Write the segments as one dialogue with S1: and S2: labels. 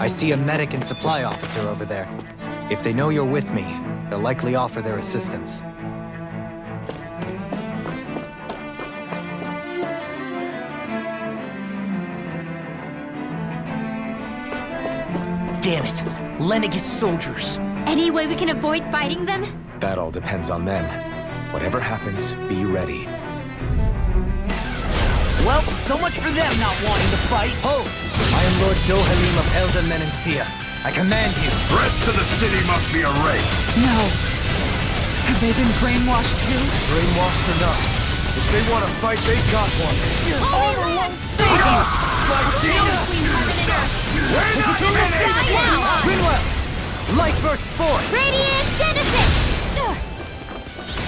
S1: I see a medic and supply officer over there. If they know you're with me, they'll likely offer their assistance.
S2: Damn it! Lenegis soldiers!
S3: Any way we can avoid fighting them?
S4: That all depends on them. Whatever happens, be ready.
S2: Well, so much for them not wanting to fight.
S1: Hold! I am Lord Dohalim of Alphen and Shionne. I command you.
S5: Threats to the city must be erased.
S6: No. Have they been brainwashed too?
S1: Brainwashed or not, if they want to fight, they got one.
S2: Your armor won't save you!
S1: Greenwell! Light burst forth!
S3: Radiant Genesis!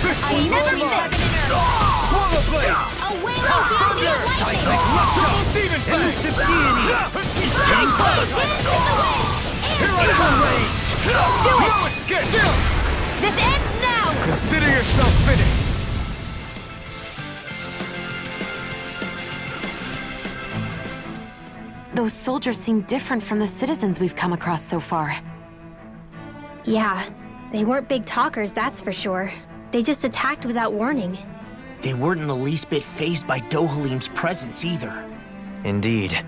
S3: I never miss!
S1: Swallow blade!
S3: A wailing champion lightning!
S1: Demon Elusive deity!
S3: Getting close!
S1: Here I come!
S3: Do it!
S1: Chill!
S3: This ends now!
S1: Consider yourself finished!
S7: Those soldiers seem different from the citizens we've come across so far.
S8: Yeah, they weren't big talkers, that's for sure. They just attacked without warning.
S2: They weren't in the least bit fazed by Dohalim's presence either.
S1: Indeed.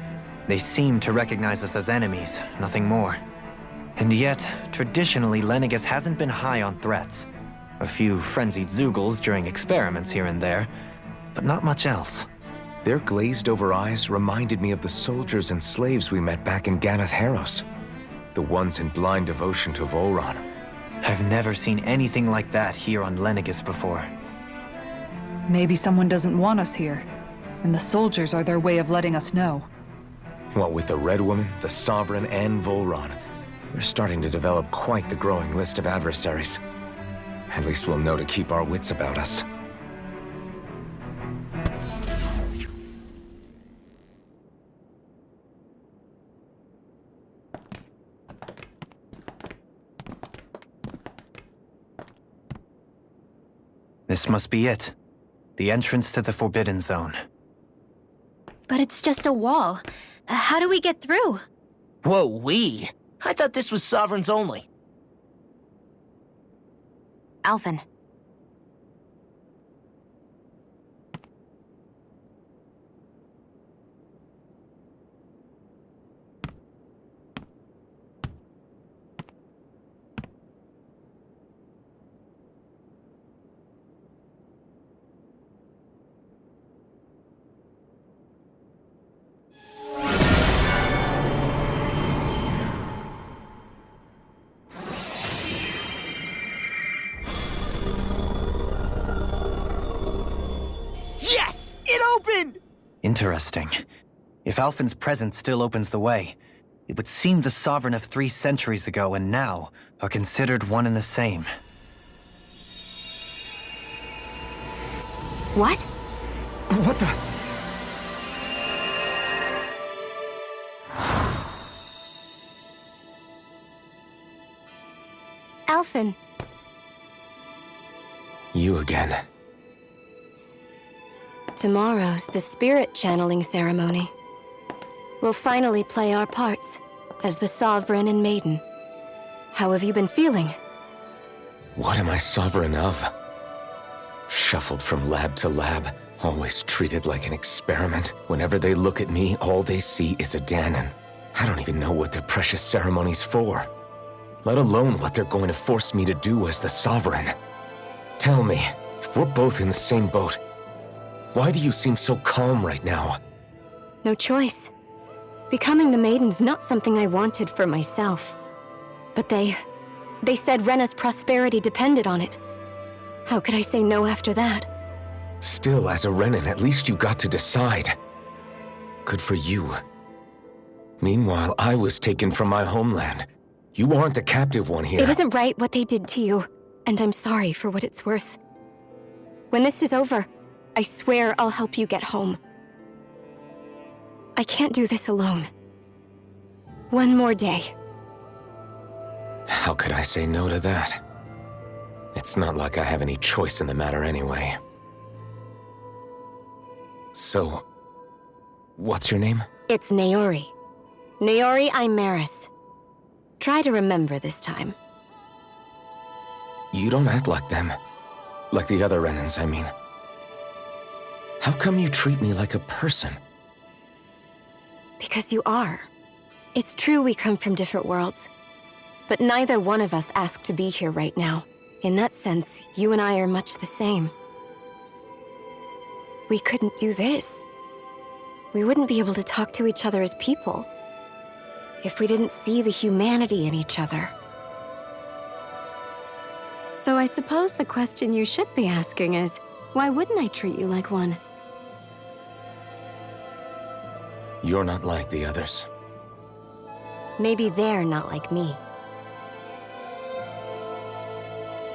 S1: They seem to recognize us as enemies, nothing more. And yet, traditionally, Lenegis hasn't been high on threats. A few frenzied Zeugles during experiments here and there, but not much else.
S4: Their glazed-over eyes reminded me of the soldiers and slaves we met back in Ganath Haros. The ones in blind devotion to Volron.
S1: I've never seen anything like that here on Lenegis before.
S6: Maybe someone doesn't want us here, and the soldiers are their way of letting us know.
S4: What with the Red Woman, the Sovereign, and Volron, we're starting to develop quite the growing list of adversaries. At least we'll know to keep our wits about us.
S1: This must be it. The entrance to the Forbidden Zone.
S8: But it's just a wall. How do we get through?
S2: Whoa, we? I thought this was Sovereigns only.
S7: Alphen.
S2: Yes! It opened!
S1: Interesting. If Alphen's presence still opens the way, it would seem the Sovereign of 3 centuries ago and now are considered one and the same.
S7: What?
S1: What the?
S8: Alphen.
S4: You again.
S8: Tomorrow's the spirit channeling ceremony. We'll finally play our parts as the Sovereign and Maiden. How have you been feeling?
S4: What am I sovereign of? Shuffled from lab to lab, always treated like an experiment. Whenever they look at me, all they see is a Dahnan. I don't even know what their precious ceremony's for. Let alone what they're going to force me to do as the Sovereign. Tell me, if we're both in the same boat, why do you seem so calm right now?
S8: No choice. Becoming the Maiden's not something I wanted for myself. But they said Rena's prosperity depended on it. How could I say no after that?
S4: Still, as a Renan, at least you got to decide. Good for you. Meanwhile, I was taken from my homeland. You aren't the captive one here.
S8: It isn't right what they did to you, and I'm sorry for what it's worth. When this is over, I swear I'll help you get home. I can't do this alone. One more day.
S4: How could I say no to that? It's not like I have any choice in the matter anyway. So, what's your name?
S8: It's Naori. Naori Imaris. try to remember this time.
S4: You don't act like them. Like the other Renans, I mean. How come you treat me like a person?
S8: Because you are. It's true we come from different worlds. But neither one of us asked to be here right now. In that sense, you and I are much the same. We couldn't do this. We wouldn't be able to talk to each other as people if we didn't see the humanity in each other. So I suppose the question you should be asking is, why wouldn't I treat you like one?
S4: You're not like the others.
S8: Maybe they're not like me.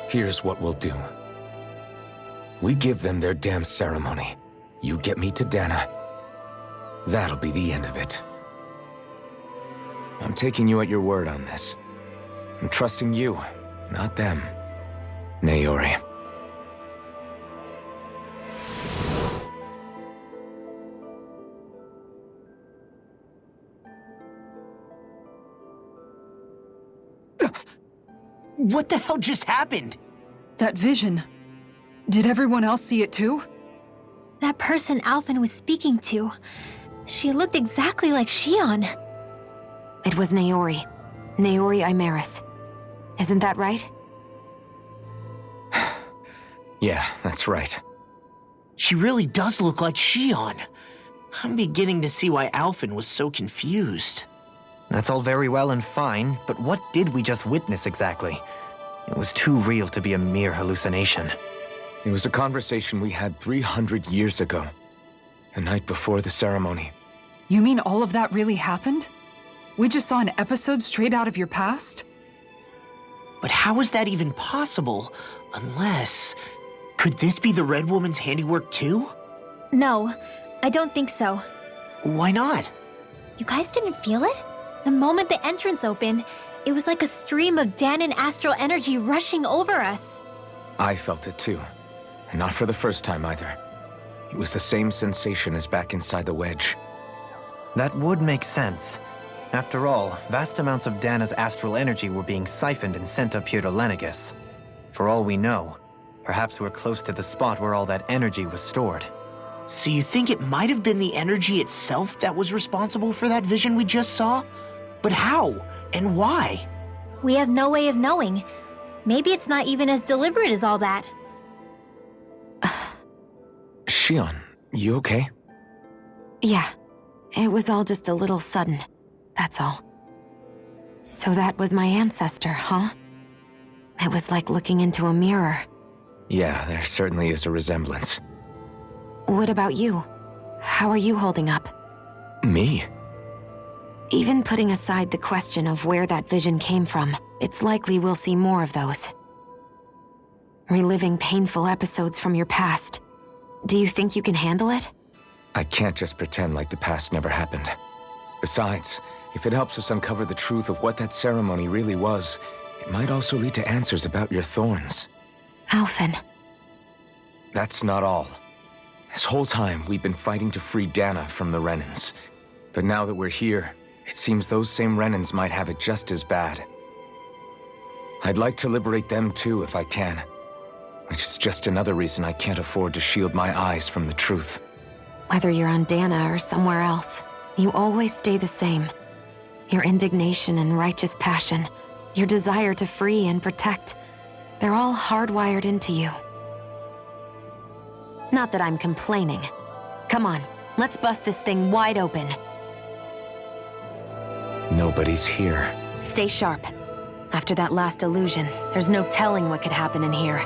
S4: Here's what we'll do. We give them their damn ceremony. You get me to Dahna. That'll be the end of it. I'm taking you at your word on this. I'm trusting you, not them. Naori.
S2: What the hell just happened?
S6: That vision. Did everyone else see it too?
S3: That person Alphen was speaking to, she looked exactly like Shionne.
S7: It was Naori. Naori Imaris. Isn't that right?
S4: Yeah, that's right.
S2: She really does look like Shionne. I'm beginning to see why Alphen was so confused.
S1: That's all very well and fine, but what did we just witness exactly? It was too real to be a mere hallucination.
S4: It was a conversation we had 300 years ago. The night before the ceremony.
S6: You mean all of that really happened? We just saw an episode straight out of your past?
S2: But how is that even possible? Unless... Could this be the Red Woman's handiwork too?
S3: No, I don't think so.
S2: Why not?
S3: You guys didn't feel it? The moment the entrance opened, it was like a stream of Dahnan astral energy rushing over us.
S4: I felt it too. And not for the first time either. It was the same sensation as back inside the wedge.
S1: That would make sense. After all, vast amounts of Dahna's astral energy were being siphoned and sent up here to Lenegus. For all we know, perhaps we're close to the spot where all that energy was stored.
S2: So you think it might have been the energy itself that was responsible for that vision we just saw? But how? And why?
S3: We have no way of knowing. Maybe it's not even as deliberate as all that.
S4: Shionne, you okay?
S7: Yeah. It was all just a little sudden. That's all. So that was my ancestor, huh? It was like looking into a mirror.
S4: Yeah, there certainly is a resemblance.
S7: What about you? How are you holding up?
S4: Me?
S7: Even putting aside the question of where that vision came from, it's likely we'll see more of those. Reliving painful episodes from your past. Do you think you can handle it?
S4: I can't just pretend like the past never happened. Besides, if it helps us uncover the truth of what that ceremony really was, it might also lead to answers about your thorns.
S7: Alphen.
S4: That's not all. This whole time, we've been fighting to free Dahna from the Renans. But now that we're here, it seems those same Renans might have it just as bad. I'd like to liberate them too if I can. Which is just another reason I can't afford to shield my eyes from the truth.
S7: Whether you're on Dahna or somewhere else, you always stay the same. Your indignation and righteous passion, your desire to free and protect, they're all hardwired into you. Not that I'm complaining. Come on, let's bust this thing wide open.
S4: Nobody's here.
S7: Stay sharp. After that last illusion, there's no telling what could happen in here.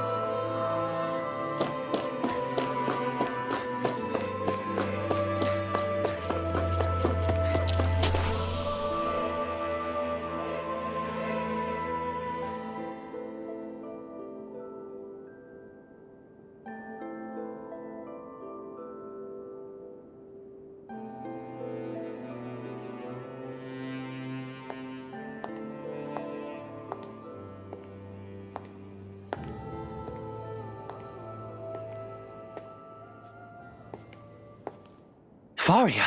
S1: Faria,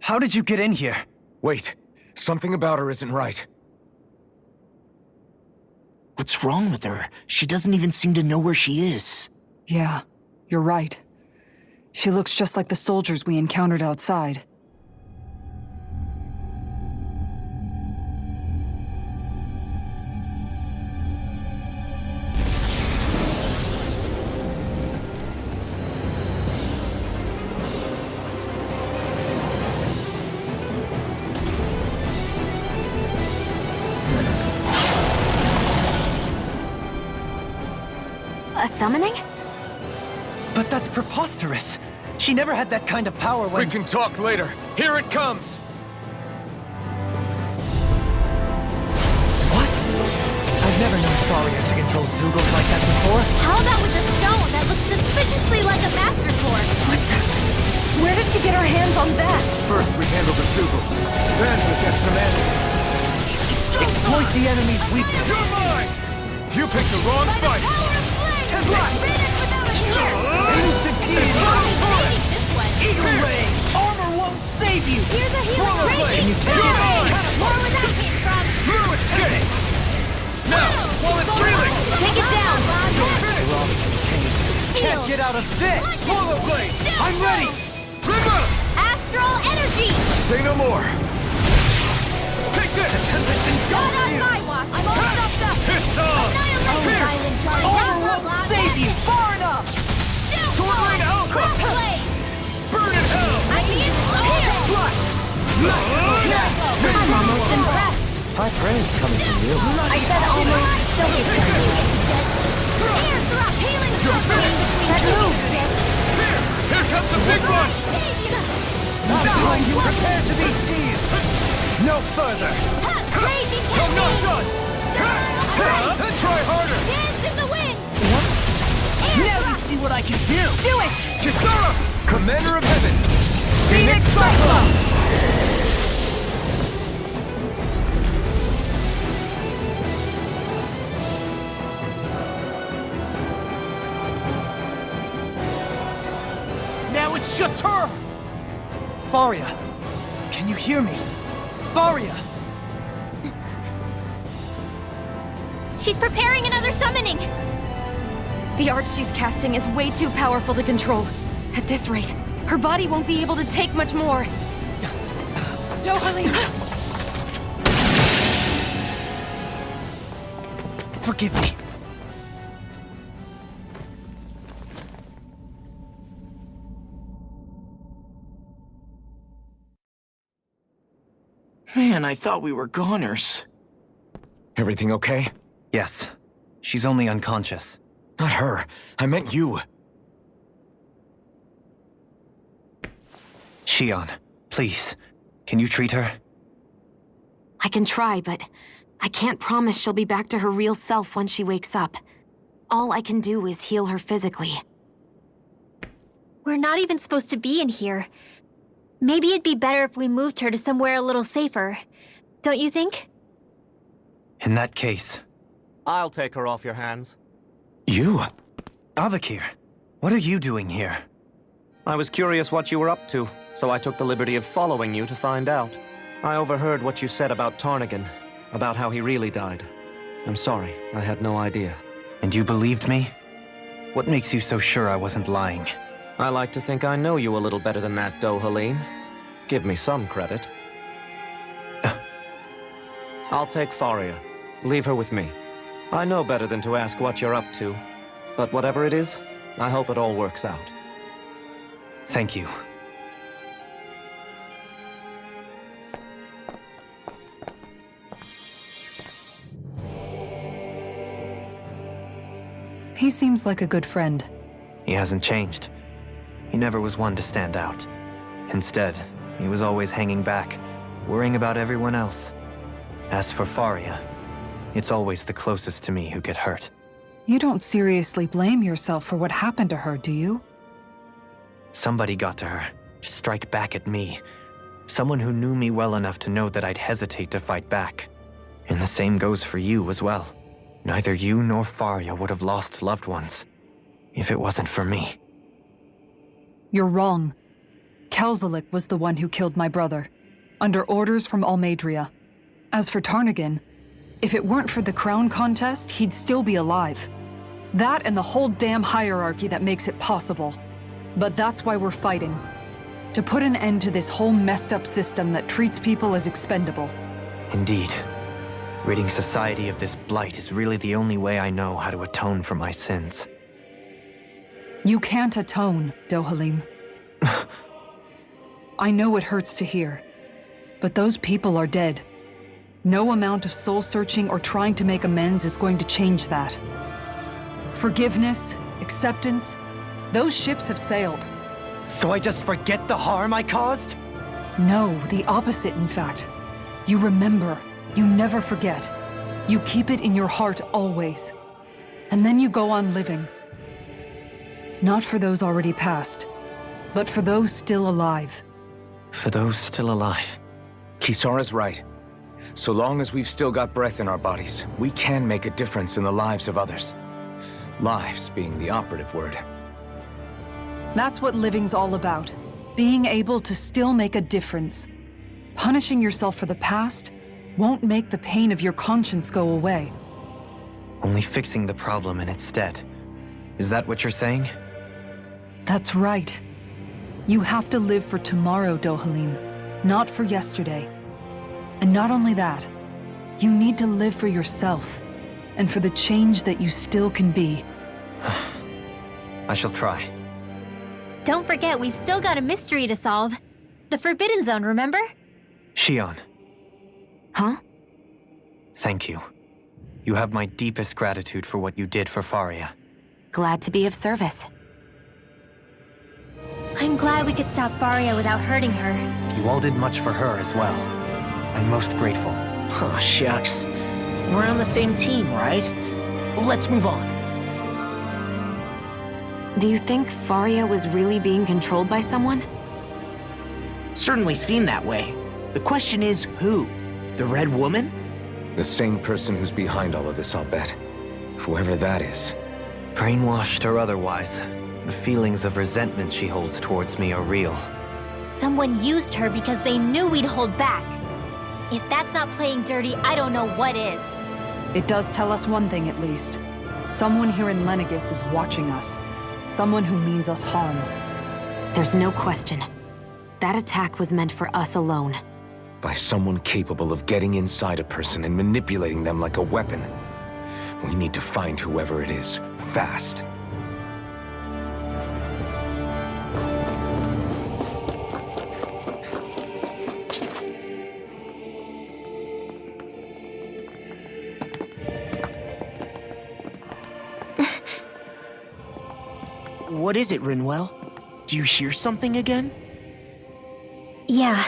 S1: how did you get in here?
S4: Wait, something about her isn't right.
S2: What's wrong with her? She doesn't even seem to know where she is.
S6: Yeah, you're right. She looks just like the soldiers we encountered outside.
S7: A summoning?
S1: But that's preposterous. She never had that kind of power when...
S4: We can talk later. Here it comes!
S1: What? I've never known Faria to control Zeugles like that before.
S3: How about with a stone that looks suspiciously like a master sword?
S6: Where did she get her hands on that?
S5: First we handle the Zeugles, then we get some answers.
S1: Exploit the enemy's weakness.
S5: You're mine! You picked the wrong fight!
S1: Eagle Ray! Armor won't save you!
S3: Here's a healing radiant!
S1: Can you take it?
S3: More where that came from!
S5: Through it, Kitty! Now, while it's reeling!
S3: Take it down!
S1: Can't get out of this!
S5: Swallow Blade!
S1: I'm ready!
S5: Rena!
S3: Astral energy!
S5: Say no more! Take this!
S3: Not on my watch! I'm all stuffed up!
S5: Piss off!
S1: Armor won't save you! Far enough!
S5: Sword Lane Alpha!
S3: Crossblade!
S5: Burn in hell!
S3: I need here! I'm almost impressed!
S1: High praise coming from you.
S3: I said almost. Don't get started. Air drop! Healing crossblade! That move!
S5: Here comes the big one!
S1: Not time you prepare to be seized! No further!
S3: Raging
S5: I'm not done! Try harder!
S3: Dance in the wind!
S1: Now you see what I can do!
S3: Do it!
S5: Kisara! Commander of Heaven!
S6: Phoenix Cyclone!
S1: Now it's just her! Faria! Can you hear me? Faria!
S3: She's preparing another summoning!
S7: The art she's casting is way too powerful to control. At this rate, her body won't be able to take much more. Dohalim!
S1: Forgive me.
S2: Man, I thought we were goners.
S4: Everything okay?
S1: Yes. She's only unconscious.
S4: Not her. I meant you.
S1: Shionne, please. Can you treat her?
S7: I can try, but I can't promise she'll be back to her real self when she wakes up. All I can do is heal her physically.
S3: We're not even supposed to be in here. Maybe it'd be better if we moved her to somewhere a little safer. Don't you think?
S1: In that case...
S9: I'll take her off your hands.
S4: You?
S1: Avakir, what are you doing here?
S9: I was curious what you were up to, so I took the liberty of following you to find out. I overheard what you said about Tarnagin, about how he really died. I'm sorry, I had no idea.
S1: And you believed me? What makes you so sure I wasn't lying?
S9: I like to think I know you a little better than that, Dohalim. Give me some credit. I'll take Faria. Leave her with me. I know better than to ask what you're up to. But whatever it is, I hope it all works out.
S1: Thank you.
S6: He seems like a good friend.
S1: He hasn't changed. He never was one to stand out. Instead, he was always hanging back, worrying about everyone else. As for Faria, it's always the closest to me who get hurt.
S6: You don't seriously blame yourself for what happened to her, do you?
S1: Somebody got to her, to strike back at me. Someone who knew me well enough to know that I'd hesitate to fight back. And the same goes for you as well. Neither you nor Faria would have lost loved ones, if it wasn't for me.
S6: You're wrong. Kelzelik was the one who killed my brother, under orders from Almeidria. As for Tarnagin, If it weren't for the crown contest, he'd still be alive. That and the whole damn hierarchy that makes it possible. But that's why we're fighting. To put an end to this whole messed up system that treats people as expendable.
S1: Indeed. Ridding society of this blight is really the only way I know how to atone for my sins.
S6: You can't atone, Dohalim. I know it hurts to hear, but those people are dead. No amount of soul-searching or trying to make amends is going to change that. Forgiveness, acceptance, those ships have sailed.
S1: So I just forget the harm I caused?
S6: No, the opposite, in fact. You remember. You never forget. You keep it in your heart always. And then you go on living. Not for those already passed, but for those still alive.
S1: For those still alive.
S4: Kisara's right. So long as we've still got breath in our bodies, we can make a difference in the lives of others. Lives being the operative word.
S6: That's what living's all about. Being able to still make a difference. Punishing yourself for the past won't make the pain of your conscience go away.
S1: Only fixing the problem in its stead. Is that what you're saying?
S6: That's right. You have to live for tomorrow, Dohalim, not for yesterday. And not only that, you need to live for yourself, and for the change that you still can be.
S1: I shall try.
S3: Don't forget, we've still got a mystery to solve. The Forbidden Zone, remember?
S1: Shionne,
S7: Huh?
S1: thank you. You have my deepest gratitude for what you did for Faria.
S7: Glad to be of service.
S3: I'm glad we could stop Faria without hurting her.
S1: You all did much for her as well. I'm most grateful.
S2: Oh, shucks. We're on the same team, right? Let's move on.
S7: Do you think Faria was really being controlled by someone?
S2: Certainly seemed that way. The question is, who? The Red Woman?
S4: The same person who's behind all of this, I'll bet. Whoever that is.
S1: Brainwashed or otherwise, the feelings of resentment she holds towards me are real.
S3: Someone used her because they knew we'd hold back. If that's not playing dirty, I don't know what is.
S6: It does tell us one thing at least. Someone here in Lenegis is watching us. Someone who means us harm.
S7: There's no question. That attack was meant for us alone.
S4: By someone capable of getting inside a person and manipulating them like a weapon. We need to find whoever it is, fast.
S2: What is it, Rinwell? Do you hear something again?
S3: Yeah.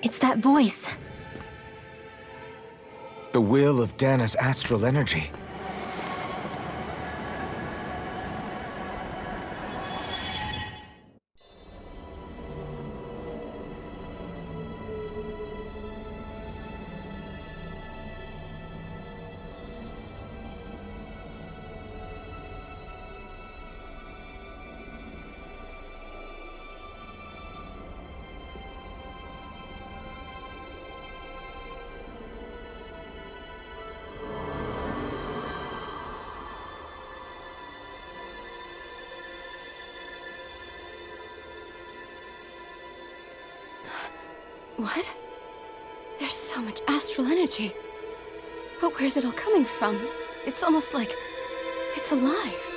S3: It's that voice.
S4: The will of Dahna's astral energy.
S8: What? There's so much astral energy. But where's it all coming from? It's almost like it's alive.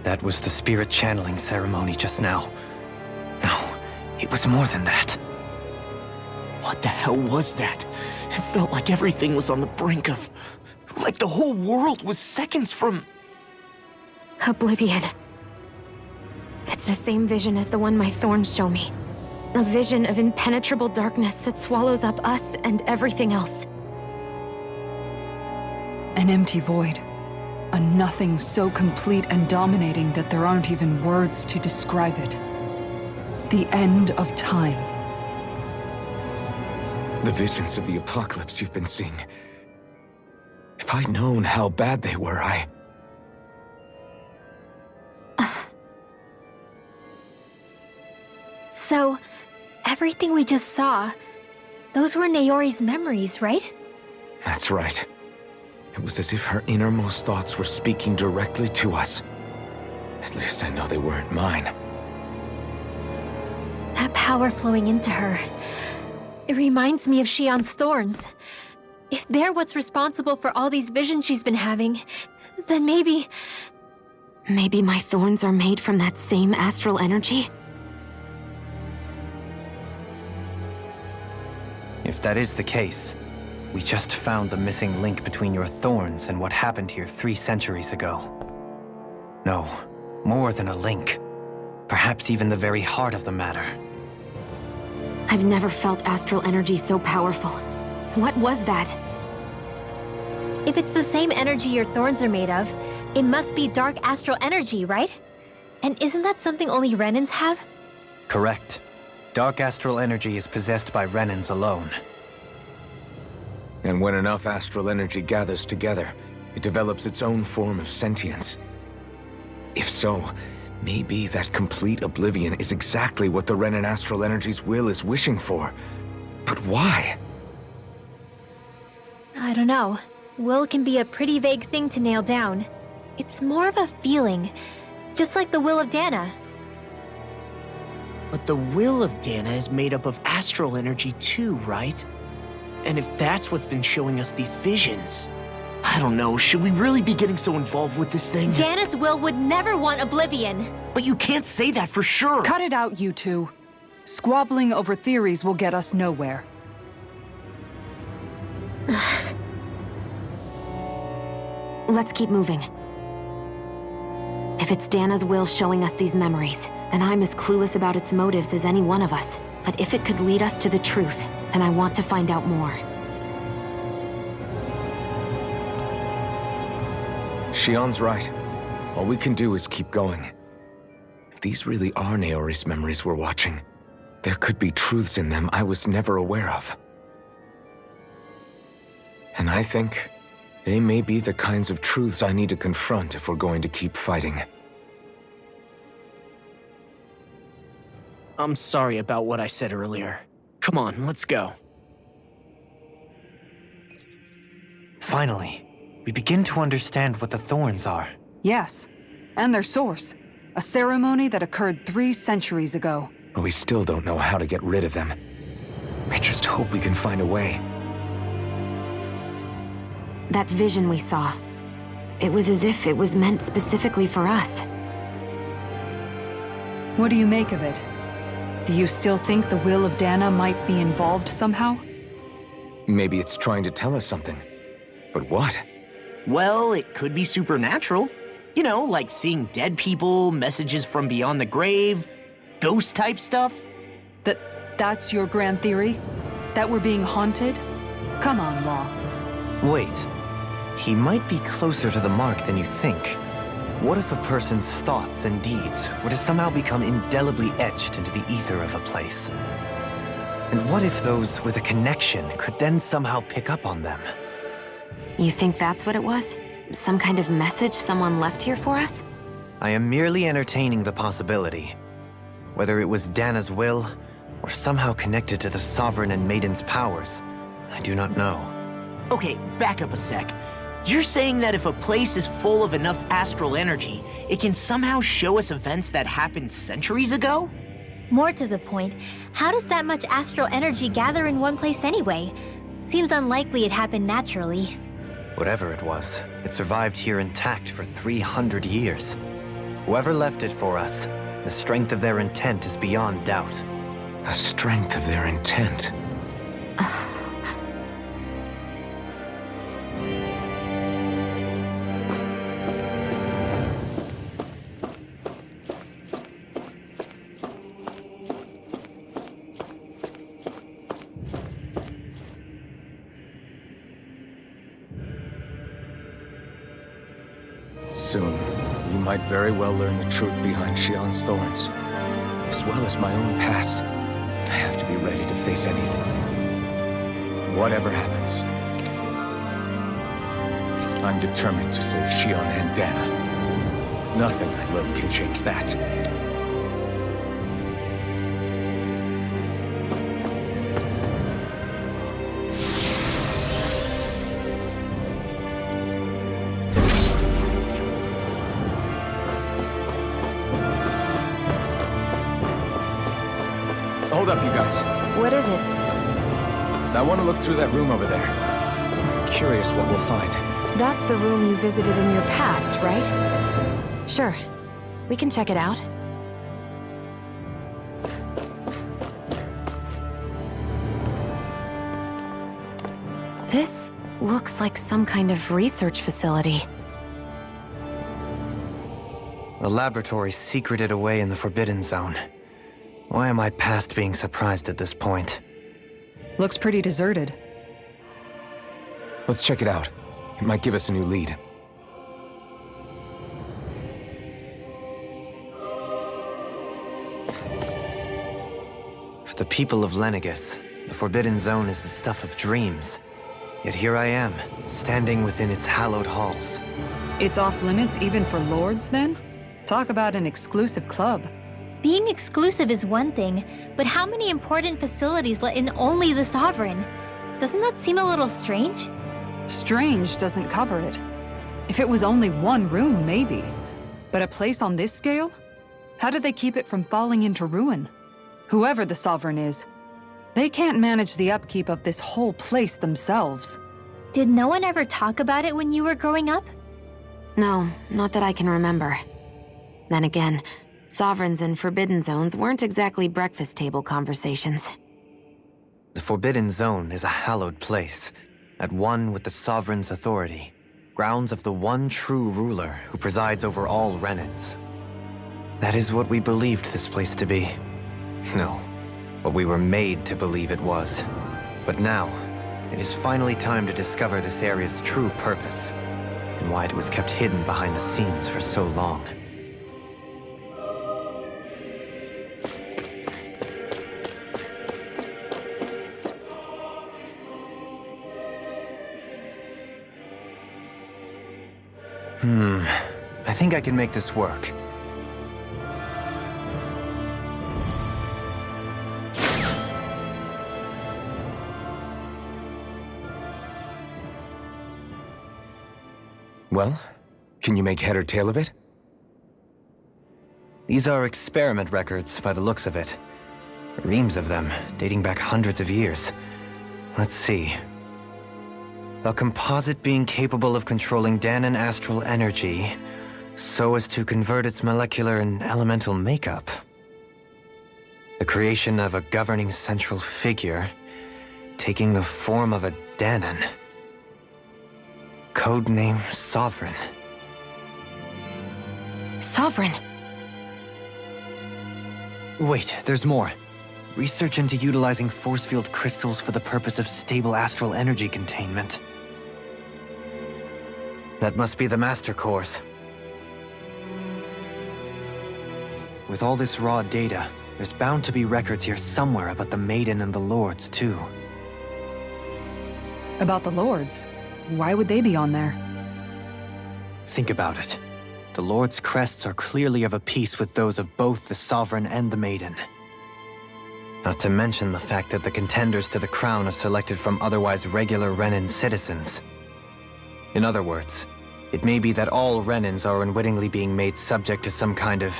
S1: That was the spirit channeling ceremony just now. No, it was more than that.
S2: What the hell was that? It felt like everything was on the brink of... like the whole world was seconds from...
S8: Oblivion. It's the same vision as the one my thorns show me. A vision of impenetrable darkness that swallows up us and everything else.
S6: An empty void. A nothing so complete and dominating that there aren't even words to describe it. The end of time.
S4: The visions of the apocalypse you've been seeing. If I'd known how bad they were,
S3: So, everything we just saw, those were Naori's memories, right?
S4: That's right. It was as if her innermost thoughts were speaking directly to us. At least I know they weren't mine.
S3: That power flowing into her, it reminds me of Shionne's thorns. If they're what's responsible for all these visions she's been having, then maybe...
S7: Maybe my thorns are made from that same astral energy?
S1: If that is the case, we just found the missing link between your thorns and what happened here 3 centuries ago. No, more than a link. Perhaps even the very heart of the matter.
S7: I've never felt astral energy so powerful. What was that?
S3: If it's the same energy your thorns are made of, it must be dark astral energy, right? And isn't that something only Renans have?
S1: Correct. Dark astral energy is possessed by Renans alone.
S4: And when enough astral energy gathers together, it develops its own form of sentience. If so, maybe that complete oblivion is exactly what the Renan astral energy's will is wishing for. But why?
S3: I don't know. Will can be a pretty vague thing to nail down. It's more of a feeling, just like the will of Dahna.
S2: But the will of Dahna is made up of astral energy too, right? And if that's what's been showing us these visions... I don't know, should we really be getting so involved with this thing?
S3: Dahna's will would never want oblivion.
S2: But you can't say that for sure!
S6: Cut it out, you two. Squabbling over theories will get us nowhere.
S7: Let's keep moving. If it's Dahna's will showing us these memories, then I'm as clueless about its motives as any one of us. But if it could lead us to the truth, then I want to find out more.
S4: Shionne's right. All we can do is keep going. If these really are Naori's memories we're watching, there could be truths in them I was never aware of. And I think they may be the kinds of truths I need to confront if we're going to keep fighting.
S2: I'm sorry about what I said earlier. Come on, let's go.
S1: Finally, we begin to understand what the thorns are.
S6: Yes, and their source. A ceremony that occurred 3 centuries ago.
S4: But we still don't know how to get rid of them. I just hope we can find a way.
S7: That vision we saw, it was as if it was meant specifically for us.
S6: What do you make of it? Do you still think the will of Dahna might be involved somehow?
S4: Maybe it's trying to tell us something. But what?
S2: Well, it could be supernatural. You know, like seeing dead people, messages from beyond the grave, ghost-type stuff.
S6: That's your grand theory? That we're being haunted? Come on, Law.
S1: Wait. He might be closer to the mark than you think. What if a person's thoughts and deeds were to somehow become indelibly etched into the ether of a place? And what if those with a connection could then somehow pick up on them?
S7: You think that's what it was? Some kind of message someone left here for us?
S1: I am merely entertaining the possibility. Whether it was Dahna's will, or somehow connected to the Sovereign and Maiden's powers, I do not know.
S2: Okay, back up a sec. You're saying that if a place is full of enough astral energy, it can somehow show us events that happened centuries ago?
S3: More to the point, how does that much astral energy gather in one place anyway? Seems unlikely it happened naturally.
S1: Whatever it was, it survived here intact for 300 years. Whoever left it for us, the strength of their intent is beyond doubt.
S4: The strength of their intent. Soon, you might very well learn the truth behind Shionne's thorns. As well as my own past, I have to be ready to face anything. Whatever happens. I'm determined to save Shionne and Dahna. Nothing I learn can change that. Hold up, you guys.
S7: What is it?
S4: I want to look through that room over there. I'm curious what we'll find.
S7: That's the room you visited in your past, right? Sure. We can check it out. This looks like some kind of research facility.
S1: A laboratory secreted away in the Forbidden Zone. Why am I past being surprised at this point?
S6: Looks pretty deserted.
S4: Let's check it out. It might give us a new lead.
S1: For the people of Lenegus, the Forbidden Zone is the stuff of dreams. Yet here I am, standing within its hallowed halls.
S6: It's off limits even for lords, then? Talk about an exclusive club.
S3: Being exclusive is one thing, but how many important facilities let in only the Sovereign? Doesn't that seem a little strange?
S6: Strange doesn't cover it. If it was only one room, maybe. But a place on this scale? How do they keep it from falling into ruin? Whoever the Sovereign is, they can't manage the upkeep of this whole place themselves.
S3: Did no one ever talk about it when you were growing up?
S7: No, not that I can remember. Then again, Sovereigns and Forbidden Zones weren't exactly breakfast table conversations.
S1: The Forbidden Zone is a hallowed place, at one with the Sovereign's authority, grounds of the one true ruler who presides over all Renans. That is what we believed this place to be. No, what we were made to believe it was. But now, it is finally time to discover this area's true purpose, and why it was kept hidden behind the scenes for so long. I think I can make this work.
S4: Well, can you make head or tail of it?
S1: These are experiment records by the looks of it. Reams of them, dating back hundreds of years. Let's see. A composite being capable of controlling Dahnan astral energy so as to convert its molecular and elemental makeup. The creation of a governing central figure, taking the form of a Dahnan. Codename Sovereign.
S7: Sovereign!
S1: Wait, there's more. Research into utilizing force field crystals for the purpose of stable astral energy containment. That must be the Master Cores. With all this raw data, there's bound to be records here somewhere about the Maiden and the Lords, too.
S6: About the Lords? Why would they be on there?
S1: Think about it. The Lord's crests are clearly of a piece with those of both the Sovereign and the Maiden. Not to mention the fact that the contenders to the crown are selected from otherwise regular Renan citizens. In other words, it may be that all Renans are unwittingly being made subject to some kind of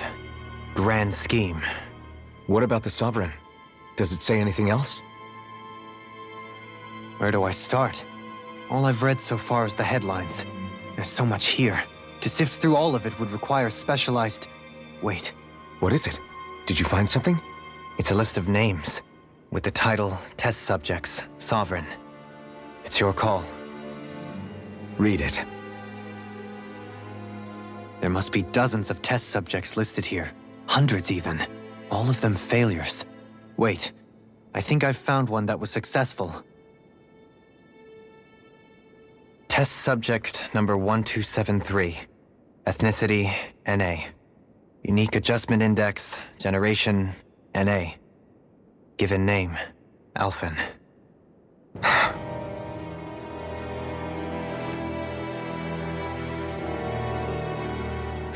S1: grand scheme.
S4: What about the Sovereign? Does it say anything else?
S1: Where do I start? All I've read so far is the headlines. There's so much here. To sift through all of it would require specialized Wait,
S4: What is it? Did you find something?
S1: it's a list of names, with the title Test Subjects, Sovereign. It's your call.
S4: Read it.
S1: There must be dozens of test subjects listed here. Hundreds even. All of them failures. Wait, I think I've found one that was successful. Test subject number 1273. Ethnicity, NA. Unique adjustment index, generation, NA. Given name, Alphen.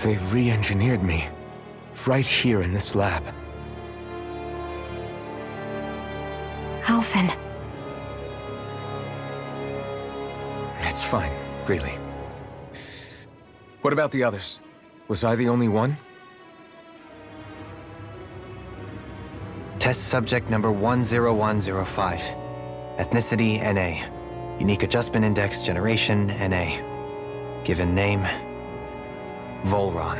S4: They re-engineered me. Right here in this lab.
S7: Alphen.
S4: It's fine, really. What about the others? Was I the only one?
S1: Test subject number 10105. Ethnicity, NA. Unique adjustment index, generation, NA. Given name, Volron.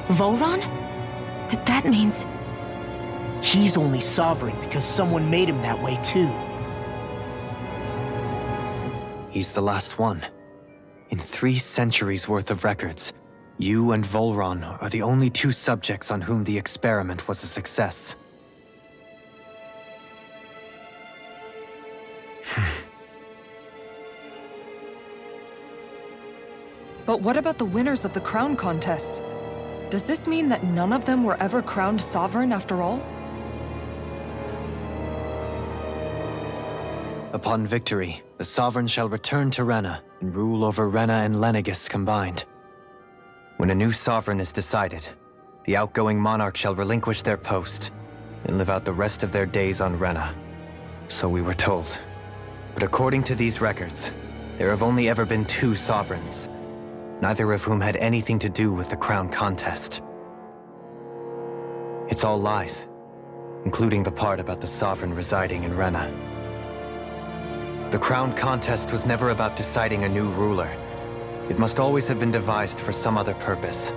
S7: Volron? But that means...
S2: He's only sovereign because someone made him that way too.
S1: He's the last one. In 3 centuries worth of records, you and Volron are the only 2 subjects on whom the experiment was a success.
S6: But what about the winners of the crown contests? Does this mean that none of them were ever crowned sovereign after all?
S1: Upon victory, the Sovereign shall return to Rena and rule over Rena and Lenegis combined. When a new Sovereign is decided, the outgoing monarch shall relinquish their post and live out the rest of their days on Rena. So we were told. But according to these records, there have only ever been 2 Sovereigns, neither of whom had anything to do with the crown contest. It's all lies, including the part about the Sovereign residing in Rena. The crown contest was never about deciding a new ruler. It must always have been devised for some other purpose.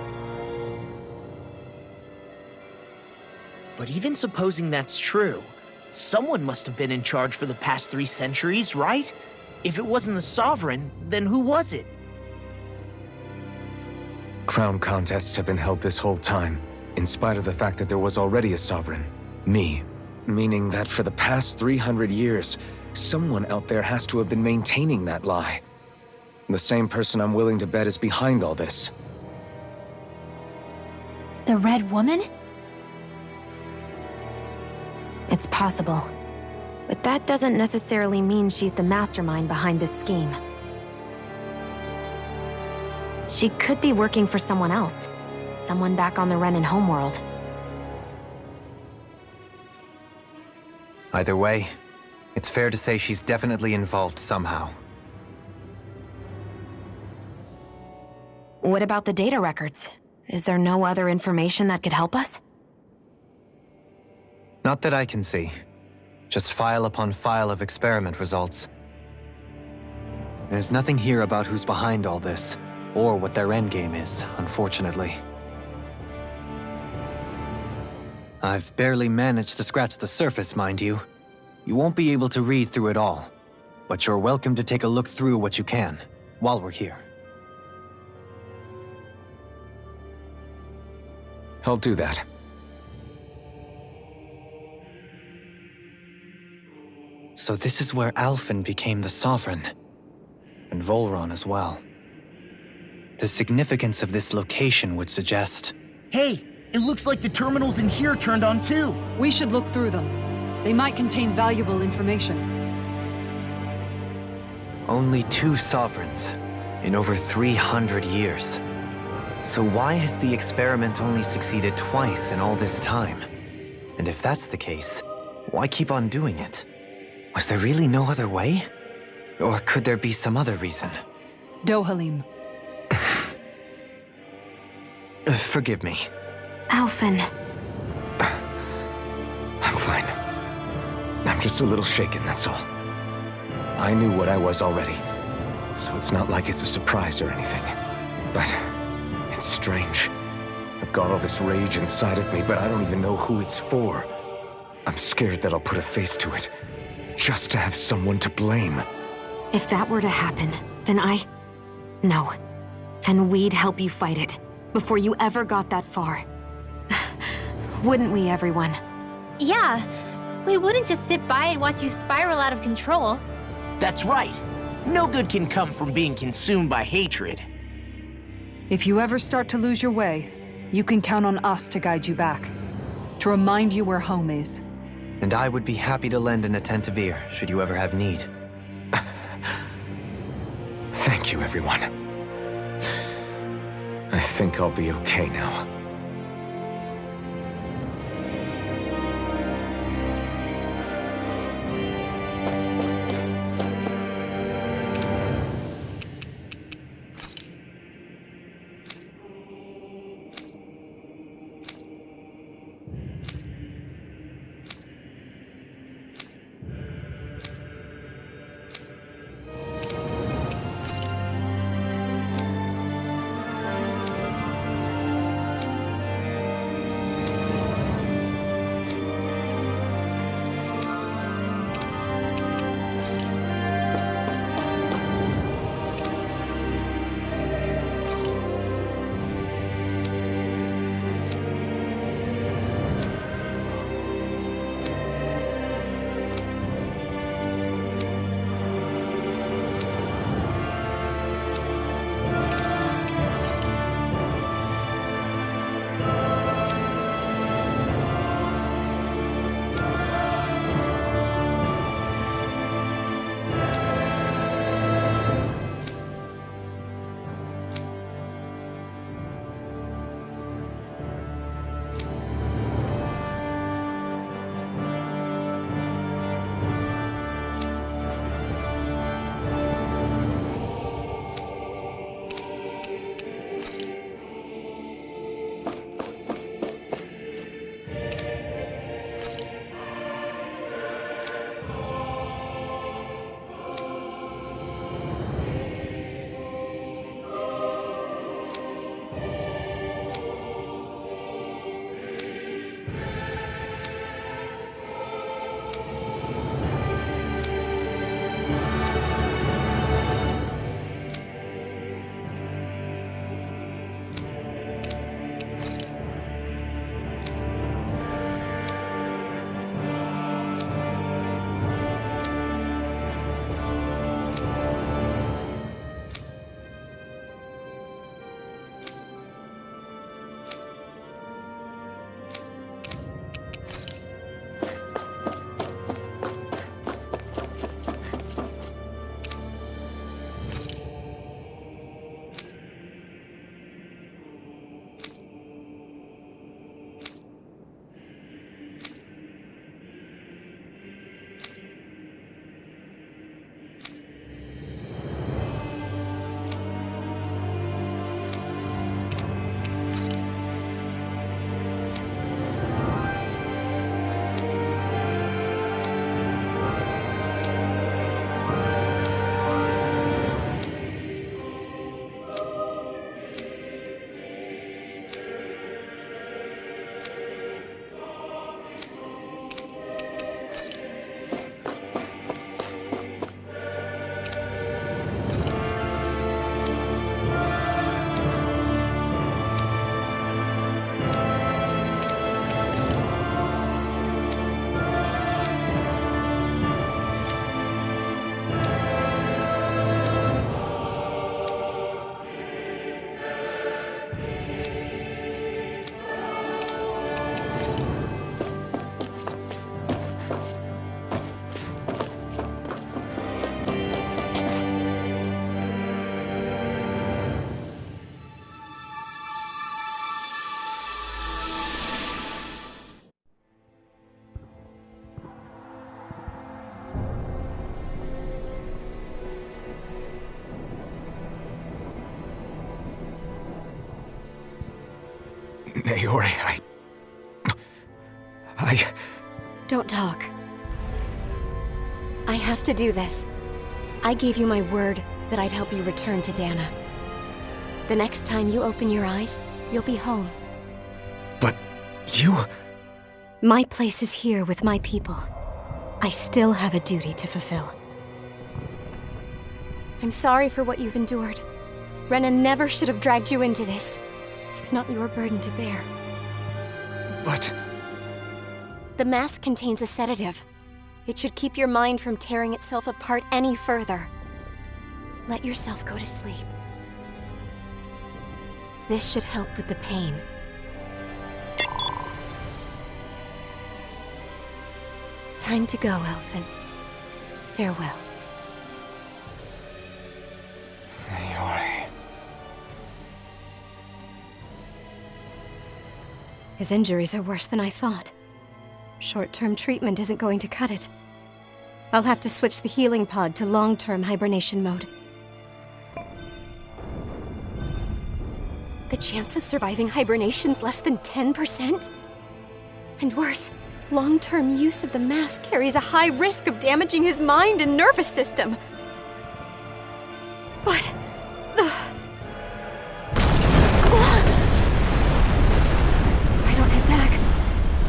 S2: But even supposing that's true, someone must have been in charge for the past 3 centuries, right? If it wasn't the Sovereign, then who was it?
S4: Crown contests have been held this whole time, in spite of the fact that there was already a sovereign. Me. Meaning that for the past 300 years, someone out there has to have been maintaining that lie. The same person I'm willing to bet is behind all this.
S3: The Red Woman?
S7: It's possible. But that doesn't necessarily mean she's the mastermind behind this scheme. She could be working for someone else. Someone back on the Renan homeworld.
S1: Either way, it's fair to say she's definitely involved somehow.
S7: What about the data records? Is there no other information that could help us?
S1: Not that I can see. Just file upon file of experiment results. There's nothing here about who's behind all this, or what their endgame is, unfortunately. I've barely managed to scratch the surface, mind you. You won't be able to read through it all, but you're welcome to take a look through what you can, while we're here.
S4: I'll do that.
S1: So this is where Alphen became the Sovereign, and Volron as well. The significance of this location would suggest...
S2: Hey, it looks like the terminals in here turned on too.
S6: We should look through them. They might contain valuable information.
S1: Only 2 sovereigns in over 300 years. So why has the experiment only succeeded twice in all this time? And if that's the case, why keep on doing it? Was there really no other way? Or could there be some other reason?
S6: Dohalim.
S1: Forgive me.
S7: Alphen.
S4: I'm fine. I'm just a little shaken, that's all. I knew what I was already, so it's not like it's a surprise or anything. But it's strange. I've got all this rage inside of me, but I don't even know who it's for. I'm scared that I'll put a face to it, just to have someone to blame.
S7: If that were to happen, then No. Then we'd help you fight it, before you ever got that far. Wouldn't we, everyone?
S3: Yeah, we wouldn't just sit by and watch you spiral out of control.
S2: That's right. No good can come from being consumed by hatred.
S6: If you ever start to lose your way, you can count on us to guide you back. To remind you where home is.
S1: And I would be happy to lend an attentive ear, should you ever have need.
S4: Thank you, everyone. I think I'll be okay now. Naori,
S8: Don't talk. I have to do this. I gave you my word that I'd help you return to Dahna. The next time you open your eyes, you'll be home.
S4: You...
S8: My place is here with my people. I still have a duty to fulfill. I'm sorry for what you've endured. Rena never should have dragged you into this. It's not your burden to bear.
S4: But...
S8: The mask contains a sedative. It should keep your mind from tearing itself apart any further. Let yourself go to sleep. This should help with the pain. Time to go, Alphen. Farewell.
S4: Naori...
S8: His injuries are worse than I thought. Short-term treatment isn't going to cut it. I'll have to switch the healing pod to long-term hibernation mode. The chance of surviving hibernation's less than 10%? And worse, long-term use of the mask carries a high risk of damaging his mind and nervous system. But... If I don't head back,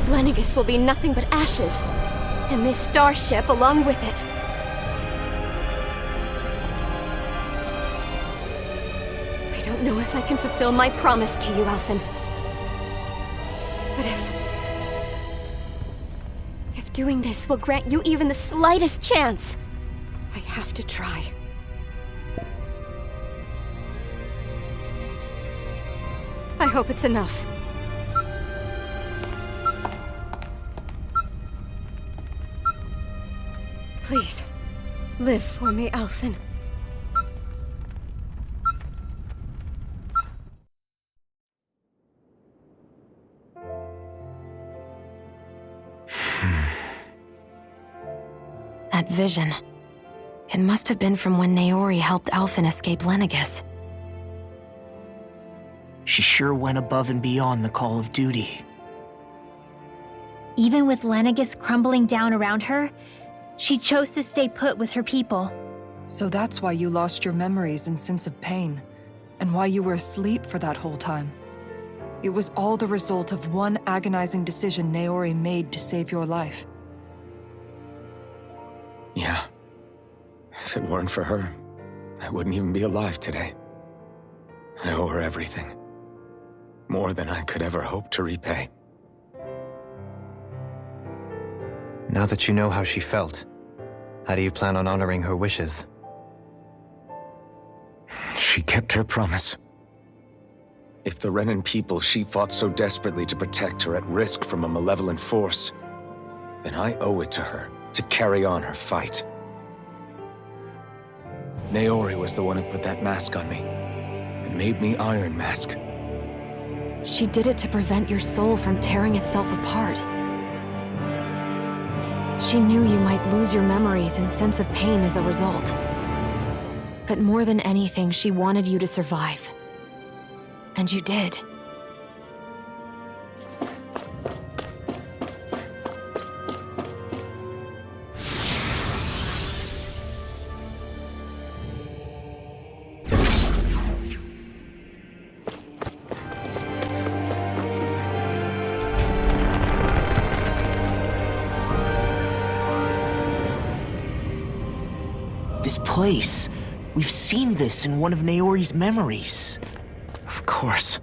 S8: Lenegis will be nothing but ashes, and this starship along with it. I don't know if I can fulfill my promise to you, Alphen. But if doing this will grant you even the slightest chance, I have to try. I hope it's enough. Please, live for me, Alphen.
S7: That vision. It must have been from when Naori helped Alphen escape Lenegis.
S2: She sure went above and beyond the call of duty.
S3: Even with Lenegis crumbling down around her, she chose to stay put with her people.
S6: So that's why you lost your memories and sense of pain, and why you were asleep for that whole time. It was all the result of one agonizing decision Naori made to save your life.
S4: Yeah. If it weren't for her, I wouldn't even be alive today. I owe her everything. More than I could ever hope to repay.
S1: Now that you know how she felt, how do you plan on honoring her wishes?
S4: She kept her promise. If the Renan people she fought so desperately to protect are at risk from a malevolent force, then I owe it to her to carry on her fight. Naori was the one who put that mask on me, and made me Iron Mask.
S7: She did it to prevent your soul from tearing itself apart. She knew you might lose your memories and sense of pain as a result. But more than anything, she wanted you to survive. And you did.
S2: This place. We've seen this in one of Naori's memories.
S4: Of course.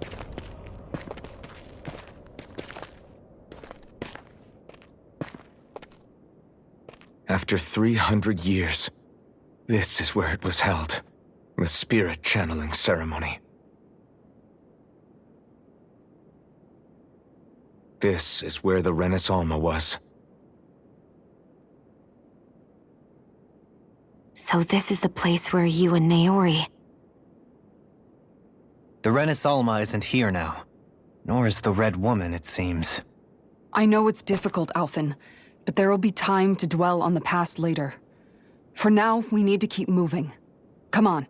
S4: After 300 years, this is where it was held. The spirit channeling ceremony. This is where the Renaissance was.
S7: So this is the place where you and Naori...
S1: The Renaissance isn't here now. Nor is the Red Woman, it seems.
S6: I know it's difficult, Alphen, but there will be time to dwell on the past later. For now, we need to keep moving. Come on.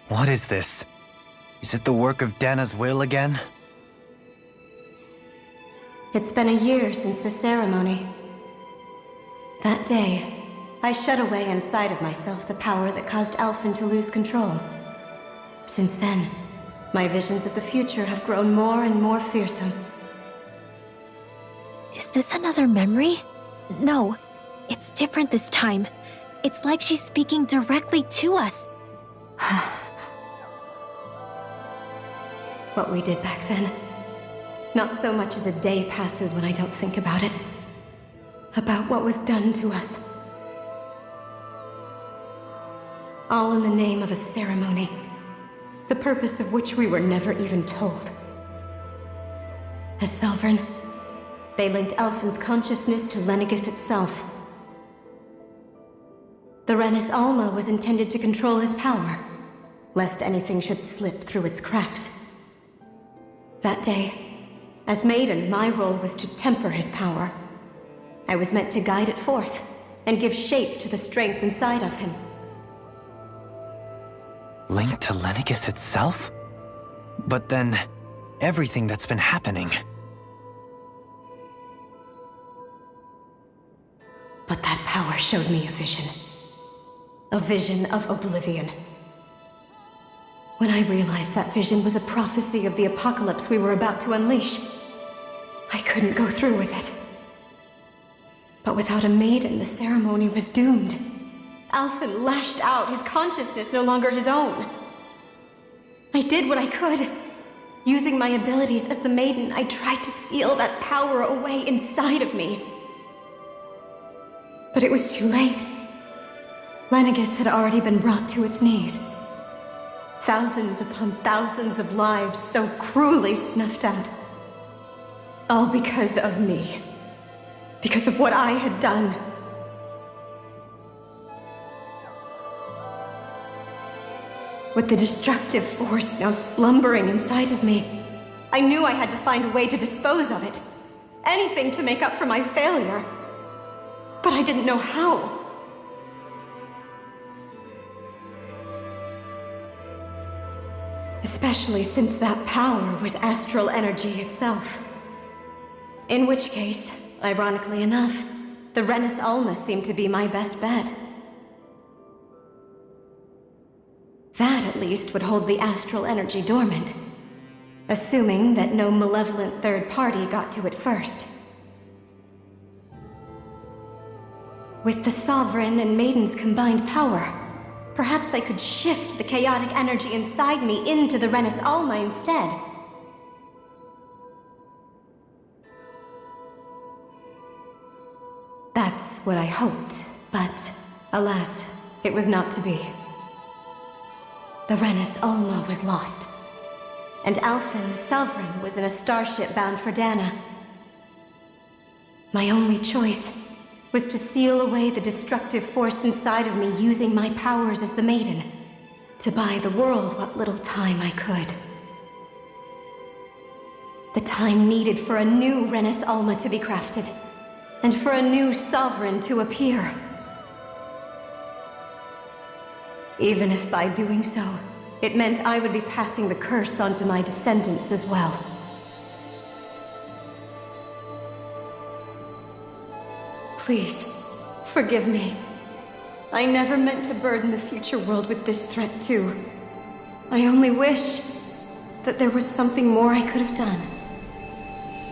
S1: What is this? Is it the work of Dahna's will again?
S8: It's been a year since the ceremony. That day, I shut away inside of myself the power that caused Alphen to lose control. Since then, my visions of the future have grown more and more fearsome.
S3: Is this another memory? No, it's different this time. It's like she's speaking directly to us.
S8: What we did back then. Not so much as a day passes when I don't think about it. About what was done to us. All in the name of a ceremony. The purpose of which we were never even told. As Sovereign, they linked Alphen's consciousness to Lenegis itself. The Renis Alma was intended to control his power, lest anything should slip through its cracks. That day, as Maiden, my role was to temper his power. I was meant to guide it forth, and give shape to the strength inside of him.
S1: Linked to Lenegis itself? But then, everything that's been happening.
S8: But that power showed me a vision. A vision of oblivion. When I realized that vision was a prophecy of the apocalypse we were about to unleash, I couldn't go through with it. But without a maiden, the ceremony was doomed. Alphen lashed out, his consciousness no longer his own. I did what I could. Using my abilities as the maiden, I tried to seal that power away inside of me. But it was too late. Lenegis had already been brought to its knees. Thousands upon thousands of lives so cruelly snuffed out. All because of me. Because of what I had done. With the destructive force now slumbering inside of me, I knew I had to find a way to dispose of it. Anything to make up for my failure. But I didn't know how. Especially since that power was astral energy itself. In which case, ironically enough, the Renis Alma seemed to be my best bet. That, at least, would hold the astral energy dormant. Assuming that no malevolent third party got to it first. With the Sovereign and Maiden's combined power, perhaps I could shift the chaotic energy inside me into the Renis Alma instead. That's what I hoped, but alas, it was not to be. The Renis Alma was lost, and Alphen, the Sovereign, was in a starship bound for Dahna. My only choice was to seal away the destructive force inside of me using my powers as the Maiden, to buy the world what little time I could. The time needed for a new Renis Alma to be crafted, and for a new Sovereign to appear. Even if by doing so, it meant I would be passing the curse onto my descendants as well. Please, forgive me. I never meant to burden the future world with this threat too. I only wish that there was something more I could have done.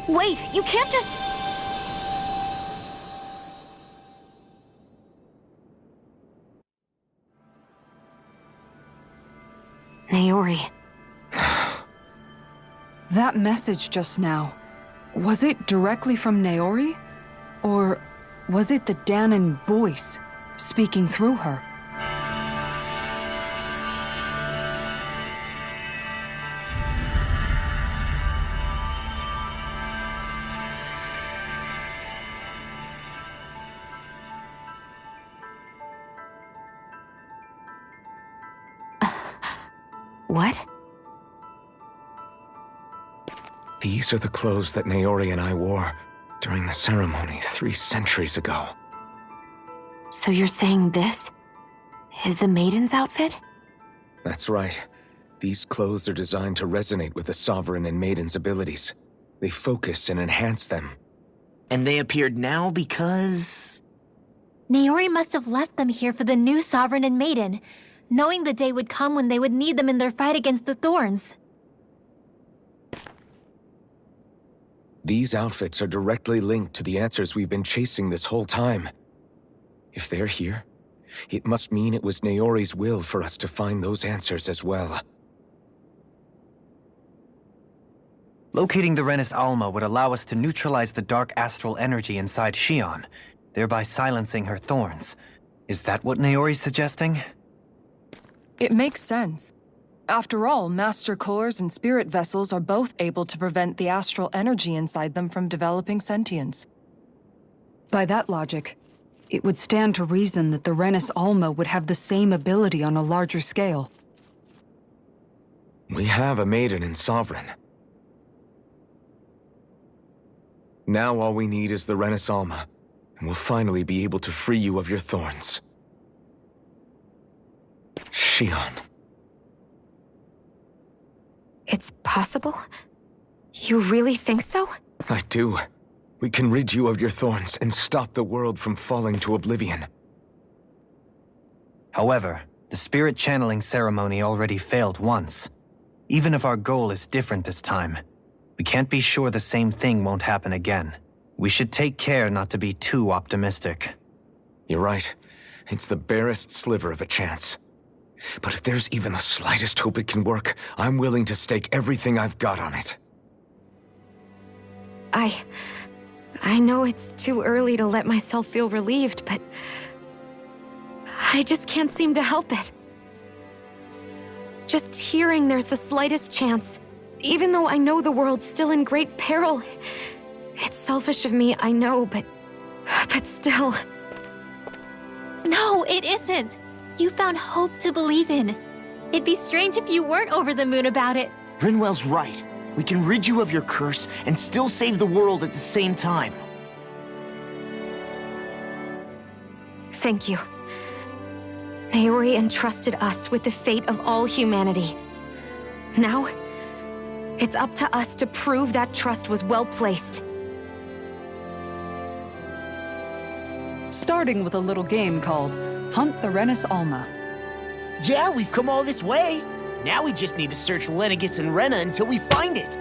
S3: Wait, you can't just...
S7: Naori.
S6: That message just now, was it directly from Naori? Or was it the Dahnan voice speaking through her?
S7: What?
S4: These are the clothes that Naori and I wore during the ceremony 3 centuries ago.
S7: So you're saying this is the Maiden's outfit?
S4: That's right. These clothes are designed to resonate with the Sovereign and Maiden's abilities. They focus and enhance them.
S2: And they appeared now because...
S3: Naori must have left them here for the new Sovereign and Maiden, knowing the day would come when they would need them in their fight against the Thorns.
S4: These outfits are directly linked to the answers we've been chasing this whole time. If they're here, it must mean it was Naori's will for us to find those answers as well.
S1: Locating the Renis Alma would allow us to neutralize the dark astral energy inside Shionne, thereby silencing her thorns. Is that what Naori's suggesting?
S6: It makes sense. After all, Master Cores and Spirit Vessels are both able to prevent the astral energy inside them from developing sentience. By that logic, it would stand to reason that the Renis Alma would have the same ability on a larger scale.
S4: We have a Maiden and Sovereign. Now all we need is the Renis Alma, and we'll finally be able to free you of your thorns. Shionne.
S7: It's possible? You really think so?
S4: I do. We can rid you of your thorns and stop the world from falling to oblivion.
S1: However, the spirit channeling ceremony already failed once. Even if our goal is different this time, we can't be sure the same thing won't happen again. We should take care not to be too optimistic.
S4: You're right. It's the barest sliver of a chance. But if there's even the slightest hope it can work, I'm willing to stake everything I've got on it.
S7: I know it's too early to let myself feel relieved, but I just can't seem to help it. Just hearing there's the slightest chance, even though I know the world's still in great peril. It's selfish of me, I know, but still.
S3: No, it isn't. You found hope to believe in. It'd be strange if you weren't over the moon about it.
S2: Rinwell's right. We can rid you of your curse and still save the world at the same time.
S7: Thank you. Naori entrusted us with the fate of all humanity. Now, it's up to us to prove that trust was well placed.
S6: Starting with a little game called Hunt the Renis Alma.
S2: Yeah, we've come all this way. Now we just need to search Lenegis and Rena until we find it.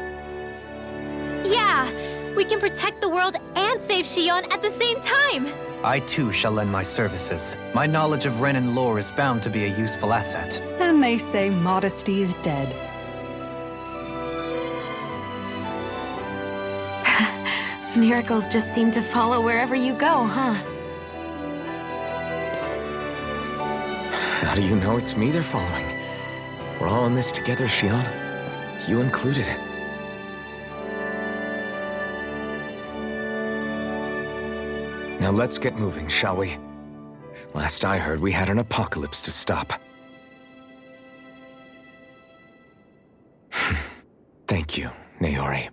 S3: Yeah, we can protect the world and save Shionne at the same time.
S1: I too shall lend my services. My knowledge of Renan lore is bound to be a useful asset.
S6: And they say modesty is dead.
S7: Miracles just seem to follow wherever you go, huh?
S4: How do you know it's me they're following? We're all in this together, Shionne. You included. Now let's get moving, shall we? Last I heard, we had an apocalypse to stop. Thank you, Naori.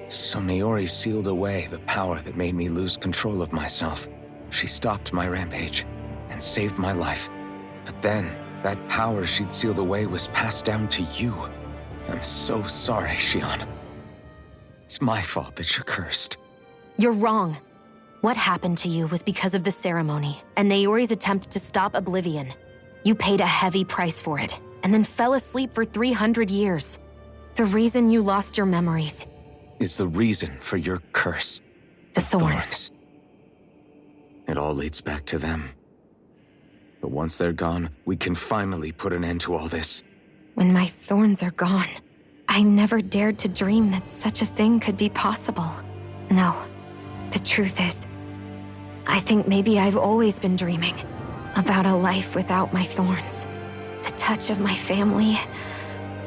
S4: So Naori sealed away the power that made me lose control of myself. She stopped my rampage and saved my life. But then, that power she'd sealed away was passed down to you. I'm so sorry, Shionne. It's my fault that you're cursed.
S7: You're wrong. What happened to you was because of the ceremony and Naori's attempt to stop oblivion. You paid a heavy price for it, and then fell asleep for 300 years. The reason you lost your memories
S4: is the reason for your curse.
S7: The thorns.
S4: It all leads back to them. But once they're gone, we can finally put an end to all this.
S7: When my thorns are gone, I never dared to dream that such a thing could be possible. No, the truth is, I think maybe I've always been dreaming about a life without my thorns. The touch of my family,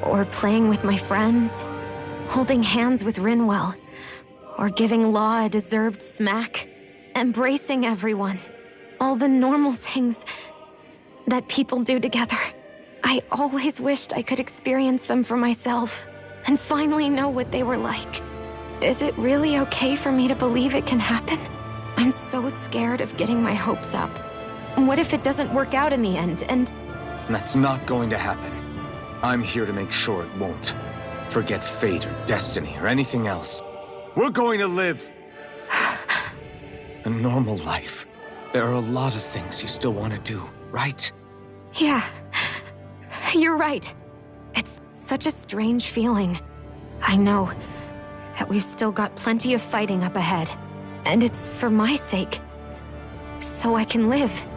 S7: or playing with my friends, holding hands with Rinwell, or giving Law a deserved smack, embracing everyone. All the normal things that people do together. I always wished I could experience them for myself, and finally know what they were like. Is it really okay for me to believe it can happen? I'm so scared of getting my hopes up. What if it doesn't work out in the end, and...
S4: That's not going to happen. I'm here to make sure it won't. Forget fate or destiny or anything else. We're going to live a normal life. There are a lot of things you still want to do, right?
S7: Yeah, you're right. It's such a strange feeling. I know that we've still got plenty of fighting up ahead. And it's for my sake. So I can live.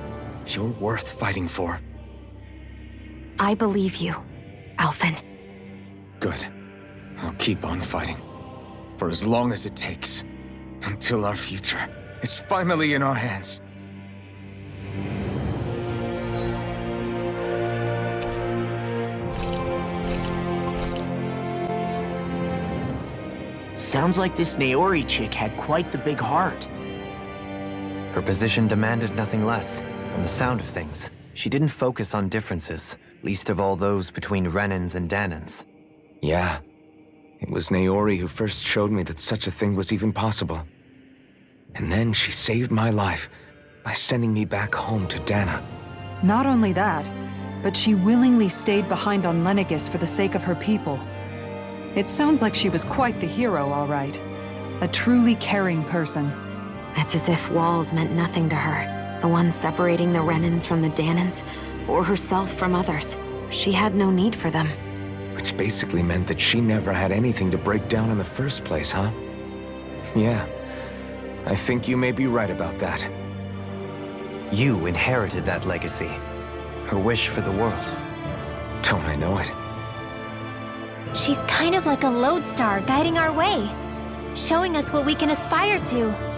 S4: You're worth fighting for.
S7: I believe you, Alphen.
S4: Good. I'll keep on fighting. For as long as it takes. Until our future is finally in our hands.
S2: Sounds like this Naori chick had quite the big heart.
S1: Her position demanded nothing less. From the sound of things, she didn't focus on differences, least of all those between Renans and Dahnans.
S4: Yeah. It was Naori who first showed me that such a thing was even possible. And then she saved my life by sending me back home to Dahna.
S6: Not only that, but she willingly stayed behind on Lenegis for the sake of her people. It sounds like she was quite the hero, all right. A truly caring person.
S7: It's as if walls meant nothing to her. The ones separating the Renans from the Dahnans, or herself from others. She had no need for them.
S4: Which basically meant that she never had anything to break down in the first place, huh? Yeah. I think you may be right about that.
S1: You inherited that legacy. Her wish for the world.
S4: Don't I know it?
S3: She's kind of like a lodestar guiding our way, showing us what we can aspire to.